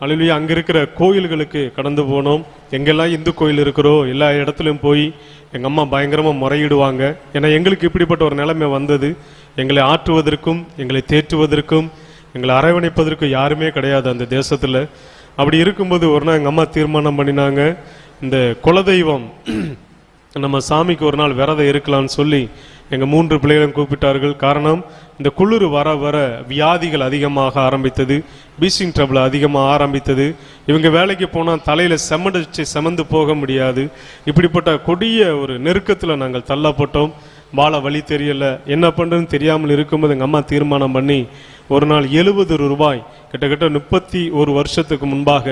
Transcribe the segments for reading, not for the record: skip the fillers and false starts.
அல்லேலூயா. அங்கே இருக்கிற கோயில்களுக்கு கடந்து போனோம். எங்கெல்லாம் இந்து கோயில் இருக்கிறோ எல்லா இடத்துலையும் போய் எங்கள் அம்மா பயங்கரமாக முறையிடுவாங்க. ஏன்னா எங்களுக்கு இப்படிப்பட்ட ஒரு நிலைமை வந்தது. எங்களை ஆற்றுவதற்கும் எங்களை தேற்றுவதற்கும் எங்களை அரவணைப்பதற்கும் யாருமே கிடையாது அந்த தேசத்தில். அப்படி இருக்கும்போது ஒரு நாள் எங்கள் அம்மா தீர்மானம் பண்ணினாங்க, இந்த குலதெய்வம் நம்ம சாமிக்கு ஒரு நாள் விரதம் இருக்கலாம்னு சொல்லி எங்கள் 3 பிள்ளைகளும் கூப்பிட்டார்கள். காரணம், இந்த குளிர் வர வர வியாதிகள் அதிகமாக ஆரம்பித்தது, பீசிங் ட்ரபிள் அதிகமாக ஆரம்பித்தது. இவங்க வேலைக்கு போனால் தலையில் செமந்து போக முடியாது. இப்படிப்பட்ட கொடிய ஒரு நெருக்கத்தில் நாங்கள் தள்ளப்பட்டோம். வாழ வழி தெரியல, என்ன பண்ணுறதுன்னு தெரியாமல் இருக்கும்போது எங்கள் அம்மா தீர்மானம் பண்ணி ஒரு நாள் 70 ரூபாய், கிட்டத்தட்ட 31 வருஷத்துக்கு முன்பாக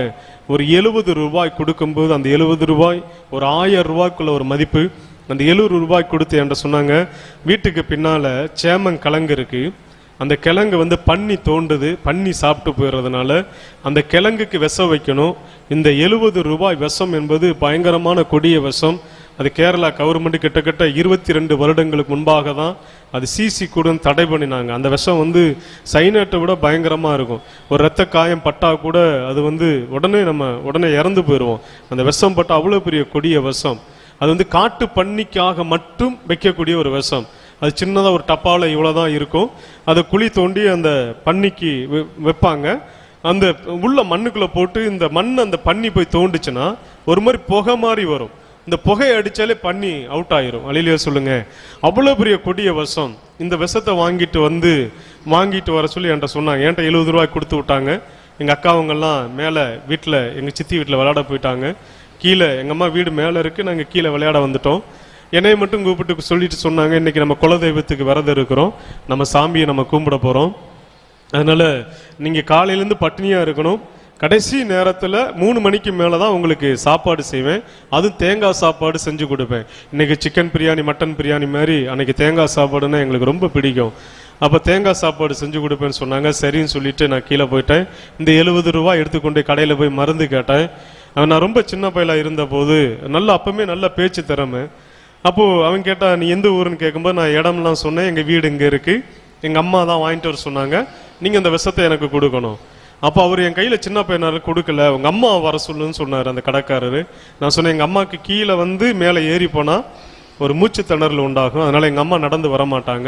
ஒரு 70 ரூபாய் கொடுக்கும்போது அந்த 70 ரூபாய் ஒரு 1000 ரூபாய்க்குள்ள ஒரு மதிப்பு. அந்த 70 ரூபாய் கொடுத்து என்கிட்ட சொன்னாங்க, வீட்டுக்கு பின்னால் சேமங்கிழங்கு இருக்கு, அந்த கிழங்கு பன்னி தோண்டுது, பன்னி சாப்பிட்டு போயிடுறதுனால அந்த கிழங்குக்கு விஷம் வைக்கணும். இந்த 70 ரூபாய் விஷம் என்பது பயங்கரமான கொடிய விஷம். அது கேரளா கவர்மெண்ட் கிட்டத்தட்ட 22 வருடங்களுக்கு முன்பாக தான் அது சிசி கூட தடை பண்ணினாங்க. அந்த விஷம் சைனேட்டை விட பயங்கரமாக இருக்கும். ஒரு ரத்த காயம் பட்டா கூட அது உடனே இறந்து போயிடுவோம். அந்த விஷம் பட்டா அவ்வளோ பெரிய கொடிய விஷம். அது காட்டு பன்னிக்காக மட்டும் வைக்கக்கூடிய ஒரு விஷம். அது சின்னதாக ஒரு டப்பாவில் இவ்வளோதான் இருக்கும். அதை குழி தோண்டி அந்த பன்னிக்கு வைப்பாங்க. அந்த உள்ள மண்ணுக்குள்ளே போட்டு இந்த மண் அந்த பன்னி போய் தோண்டுச்சுன்னா ஒரு மாதிரி புகை மாதிரி வரும். இந்த புகையை அடித்தாலே பன்னி அவுட் ஆயிரும். அல்லேலூயா சொல்லுங்க. அவ்வளோ பெரிய கொடிய விஷம். இந்த விஷத்தை வாங்கிட்டு வர சொல்லி என்கிட்ட சொன்னாங்க. என்கிட்ட 70 ரூபாய் கொடுத்து விட்டாங்க. எங்கள் அக்காவங்கெல்லாம் மேலே வீட்டில், எங்கள் சித்தி வீட்டில் விளையாட போயிட்டாங்க. கீழே எங்கள் அம்மா வீடு மேலே இருக்குது, நாங்கள் கீழே விளையாட வந்துட்டோம். என்னை மட்டும் கூப்பிட்டு சொல்லிட்டு சொன்னாங்க, இன்னைக்கு நம்ம குலதெய்வத்துக்கு விரதம் இருக்கிறோம், நம்ம சாமியை நம்ம கும்பிட போகிறோம், அதனால நீங்கள் காலையிலேருந்து பட்டினியாக இருக்கணும். கடைசி நேரத்தில் 3 மணிக்கு மேலே தான் உங்களுக்கு சாப்பாடு செய்வேன், அதுவும் தேங்காய் சாப்பாடு செஞ்சு கொடுப்பேன். இன்றைக்கி சிக்கன் பிரியாணி மட்டன் பிரியாணி மாதிரி அன்றைக்கி தேங்காய் சாப்பாடுன்னா எங்களுக்கு ரொம்ப பிடிக்கும். அப்போ தேங்காய் சாப்பாடு செஞ்சு கொடுப்பேன்னு சொன்னாங்க. சரின்னு சொல்லிட்டு நான் கீழே போயிட்டேன். இந்த 70 ரூபாய் எடுத்துக்கொண்டு கடையில் போய் மருந்து கேட்டேன். நான் ரொம்ப சின்ன பையலாக இருந்தபோது அப்பவுமே நல்ல பேச்சு திறமை. அப்போது அவன் கேட்டா, நீ எந்த ஊருன்னு கேட்கும்போது நான் இடம்லாம் சொன்னேன். எங்கள் வீடு இங்கே இருக்குது, எங்கள் அம்மா தான் வாங்கிட்டு வர சொன்னாங்க, நீங்கள் இந்த விஷத்தை எனக்கு கொடுக்கணும். அப்போ அவர் என் கையில் சின்ன பையனாரு கொடுக்கல, உங்கள் அம்மா வர சொல்லுன்னு சொன்னார் அந்த கடைக்காரரு. நான் சொன்னேன், எங்கள் அம்மாவுக்கு கீழே மேலே ஏறி போனால் ஒரு மூச்சு திணறல் உண்டாகும், அதனால் எங்கள் அம்மா நடந்து வர மாட்டாங்க,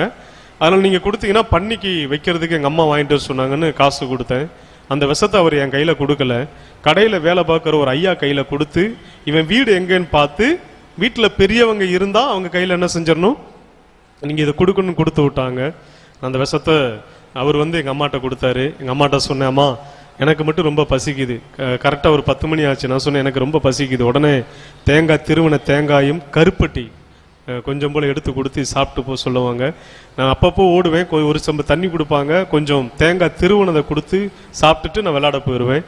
அதனால் நீங்கள் கொடுத்தீங்கன்னா பன்னிக்கு வைக்கிறதுக்கு எங்கள் அம்மா வாங்கிட்டு வர சொன்னாங்கன்னு காசு கொடுத்தேன். அந்த விஷத்தை அவர் என் கையில் கொடுக்கல, கடையில் வேலை பார்க்குற ஒரு ஐயா கையில் கொடுத்து, இவன் வீடு எங்கேன்னு பார்த்து வீட்டில் பெரியவங்க இருந்தால் அவங்க கையில் என்ன செஞ்சிடணும், நீங்கள் இதை கொடுக்கணும்னு கொடுத்து விட்டாங்க. அந்த விஷத்தை அவர் எங்கள் அம்மாட்ட கொடுத்தாரு. எங்கள் அம்மாட்ட சொன்னேன், அம்மா எனக்கு மட்டும் ரொம்ப பசிக்குது. கரெக்டாக ஒரு 10 மணி ஆச்சு. நான் சொன்னேன், எனக்கு ரொம்ப பசிக்குது. உடனே திருவண்ண தேங்காயும் கருப்பட்டி கொஞ்சம் போல் எடுத்து கொடுத்து சாப்பிட்டு போக சொல்லுவாங்க. நான் அப்பப்போ ஓடுவேன், ஒரு சம்பு தண்ணி கொடுப்பாங்க, கொஞ்சம் தேங்காய் திருவனதை கொடுத்து சாப்பிட்டுட்டு நான் விளையாட போயிடுவேன்.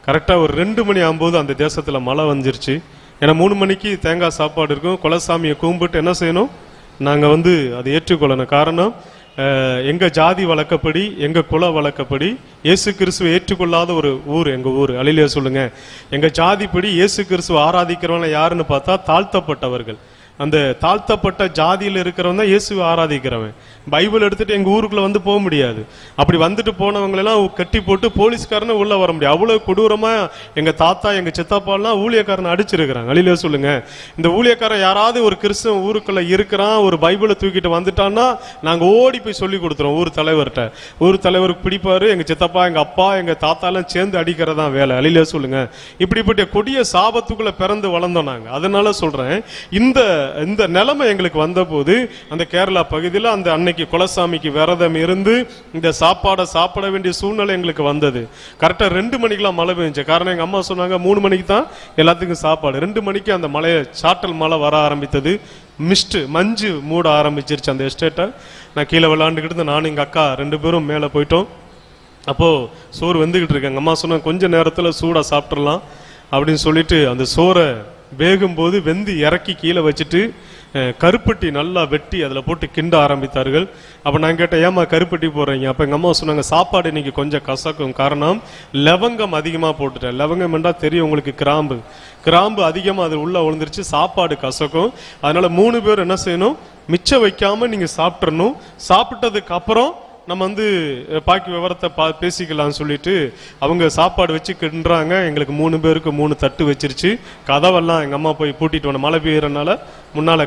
கரெக்டாக ஒரு 2 மணி ஆகும்போது அந்த தேசத்தில் மழை வந்துருச்சு. ஏன்னா 3 மணிக்கு தேங்காய் சாப்பாடு இருக்கும். குலசாமியை கும்பிட்டு என்ன செய்யணும், நாங்கள் அதை ஏற்றுக்கொள்ளணும். காரணம், எங்கள் ஜாதி வழக்கப்படி, எங்கள் குல வழக்கப்படி இயேசு கிறிஸ்துவை ஏற்றுக்கொள்ளாத ஒரு ஊர் எங்கள் ஊர். அல்லேலூயா சொல்லுங்க. எங்கள் ஜாதிப்படி இயேசு கிறிஸ்துவை ஆராதிக்கிறவங்க யாருன்னு பார்த்தா தாழ்த்தப்பட்டவர்கள். அந்த தாழ்த்தப்பட்ட ஜாதியில் இருக்கிறவன் தான் இயேசுவை ஆராதிக்கிறவன். பைபிள் எடுத்துட்டு எங்கள் ஊருக்குள்ளே போக முடியாது. அப்படி வந்துட்டு போனவங்களெல்லாம் கட்டி போட்டு போலீஸ்காரனை உள்ளே வர முடியாது. அவ்வளோ கொடூரமாக எங்கள் தாத்தா எங்கள் சித்தப்பாலாம் ஊழியக்காரனை அடிச்சிருக்கிறாங்க. அல்லேலூயா சொல்லுங்க. இந்த ஊழியக்காரன் யாராவது ஒரு கிறிஸ்தவன் ஊருக்குள்ளே இருக்கிறான், ஒரு பைபிளை தூக்கிட்டு வந்துட்டான்னா நாங்கள் ஓடி போய் சொல்லி கொடுத்துருவோம் ஊர் தலைவர்கிட்ட. ஊர் தலைவருக்கு பிடிப்பாரு, எங்கள் சித்தப்பா எங்கள் அப்பா எங்கள் தாத்தாலாம் சேர்ந்து அடிக்கிறதான் வேலை. அல்லேலூயா சொல்லுங்க. இப்படிப்பட்ட கொடிய சாபத்துக்குள்ளே பிறந்து வளர்ந்தோம் நாங்கள். அதனால சொல்கிறேன், இந்த நிலைமை எங்களுக்கு வந்த போது அந்த கேரளா பகுதியில் அந்த அன்னைக்கு குலசாமிக்கு விரதம் இருந்து இந்த சாப்பாடை சாப்பிட வேண்டிய சூழ்நிலை எங்களுக்கு வந்தது. கரெக்டாக 2 மணிக்கெல்லாம் மழை பெஞ்சு. காரணம், எங்கள் அம்மா சொன்னாங்க 3 மணிக்கு தான் எல்லாத்துக்கும் சாப்பாடு. 2 மணிக்கு அந்த சாட்டல் மழை வர ஆரம்பித்தது. மஞ்சு மூட ஆரம்பிச்சிருச்சு அந்த எஸ்டேட்டை. நான் கீழே விளையாண்டுக்கிட்டு நானும் எங்கள் அக்கா 2 பேரும் மேலே போயிட்டோம். அப்போது சோறு வெந்துக்கிட்டு இருக்கு. எங்கள் அம்மா சொன்னாங்க, கொஞ்சம் நேரத்தில் சூடாக சாப்பிட்றலாம் அப்படின்னு சொல்லிட்டு அந்த சோறை வேகும்போது வெந்து இறக்கி கீழே வச்சுட்டு கருப்பட்டி நல்லா வெட்டி அதில் போட்டு கிண்ட ஆரம்பித்தார்கள். அப்போ நான் கேட்டேன், ஏமா கருப்பட்டி போடுறீங்க? அப்போ எங்கள் அம்மா சொன்னாங்க, சாப்பாடு இன்னைக்கு கொஞ்சம் கசக்கும், காரணம் லவங்கம் அதிகமாக போட்டுட்டேன். லவங்கம் என்றால் தெரியும் உங்களுக்கு, கிராம்பு அதிகமாக அது உள்ளே விழுந்துருச்சு, சாப்பாடு கசக்கும். அதனால 3 பேர் என்ன செய்யணும், மிச்சம் வைக்காம நீங்கள் சாப்பிட்றணும். சாப்பிட்டதுக்கு அப்புறம் நம்ம வந்து பாக்கி விவரத்தை பேசிக்கலாம்னு சொல்லிட்டு அவங்க சாப்பாடு வச்சு கிண்டுறாங்க. எங்களுக்கு 3 பேருக்கு 3 தட்டு வச்சிருச்சு. கதவெல்லாம் எங்க அம்மா போய் பூட்டிட்டு வந்த மழை பெய்யறதுனால முன்னால